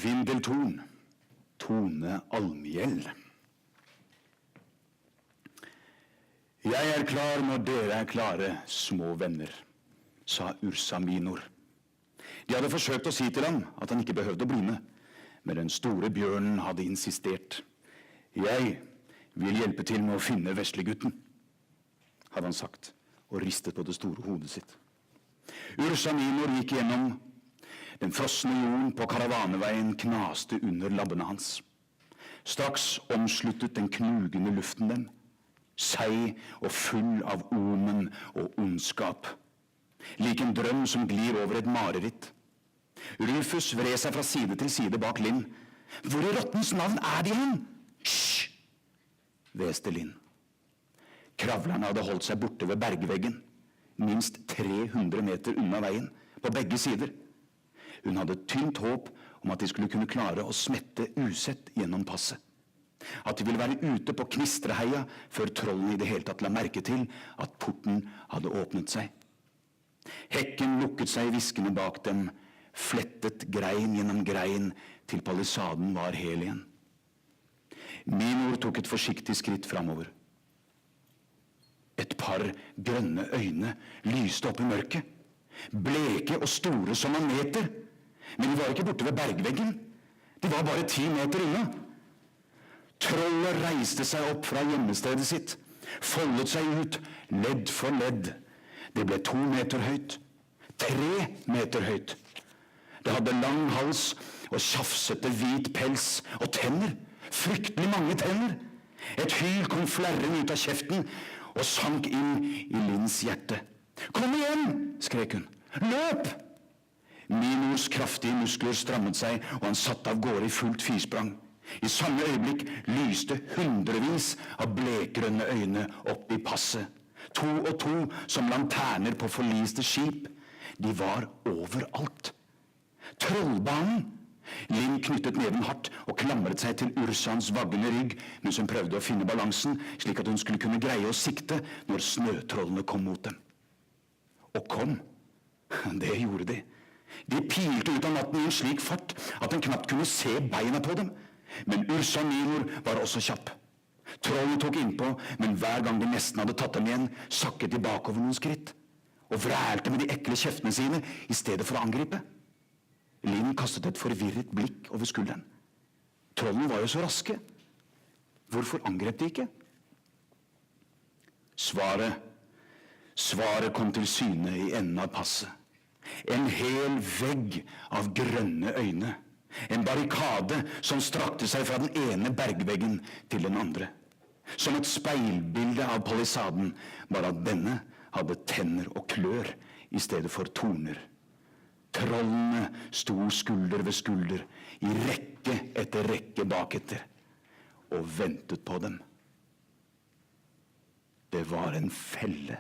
Vindeltorn, Tone Almgjeld. Jeg klar når dere klare, små venner, sa Ursa Minor. De hadde forsøkt å si til ham at han ikke behøvde å bli med, men den store bjørnen hadde insistert. Jeg vil hjelpe til med å finne veslegutten, hadde han sagt, og ristet på det store hodet sitt. Ursa Minor gikk gjennom. Den frosne jorden på karavaneveien knaste under labbene hans. Straks omsluttet den knugende luften dem, seig og full av omen og ondskap. Lik en drøm som glir over et mareritt. Rufus vred seg fra side til side bak Linn. Hvor i rottens navn er de hen? Hysj! Hveste Linn. Kravlerne hadde holdt seg borte ved bergveggen, minst 300 meter unna veien, på begge sider. Hun hadde tynt håp om at de skulle kunne klare å smette usett gjennom passet. At de ville være ute på Knistreheia før trollene i det hele tatt la merke til at porten hadde åpnet seg. Hekken lukket seg hviskende bak dem, flettet grein gjennom grein til palisaden var hel igjen. Minor tok et forsiktig skritt framover. Et par grønne øyne lyste opp i mørket, bleke og store som maneter. Men de var ikke borte ved bergveggen. De var bare 10 meter unna. Trollet reiste seg opp fra gjemmestedet sitt, foldet seg ut, ledd for ledd. Det ble 2 meter høyt, 3 meter høyt. Det hadde lang hals og tjafsete hvit pels og tenner, fryktelig mange tenner. Et hyl kom flerren ut av kjeften og sank inn i Linns hjerte. Kom igjen, skrek hun. Løp! Minors kraftige muskler strammet seg, og han satt av gårde i fullt firsprang. I samme øyeblikk lyste hundrevis av blekgrønne øyne opp i passet. 2 og 2 som lanterner på forliste skip. De var overalt. Trollbanen! Linn knyttet neven hardt og klamret seg til Ursans vaggende rygg mens hun prøvde å finne balansen, slik at hun skulle kunne greie å sikte når snøtrollene kom mot dem. Og kom. Det gjorde de. De pilte ut av natten i en slik fart at en knapt kunne se beina på dem. Men Ursa Minor var også kjapp. Trollene tok innpå, men hver gang de nesten hadde tatt dem igjen, sakket de bakover noen skritt og vrælte med de ekle kjeftene sine i stedet for å angripe. Linn kastet et forvirret blikk over skulderen. Trollene var jo så raske. Hvorfor angrep de ikke? Svaret kom til syne i enden av passet. En hel vegg av grønne øyne. En barrikade som strakte seg fra den ene bergveggen til den andre. Som et speilbilde av palisaden, bare at denne hadde tenner og klør i stedet for torner. Trollene sto skulder ved skulder, i rekke etter rekke baketter, og ventet på dem. Det var en felle.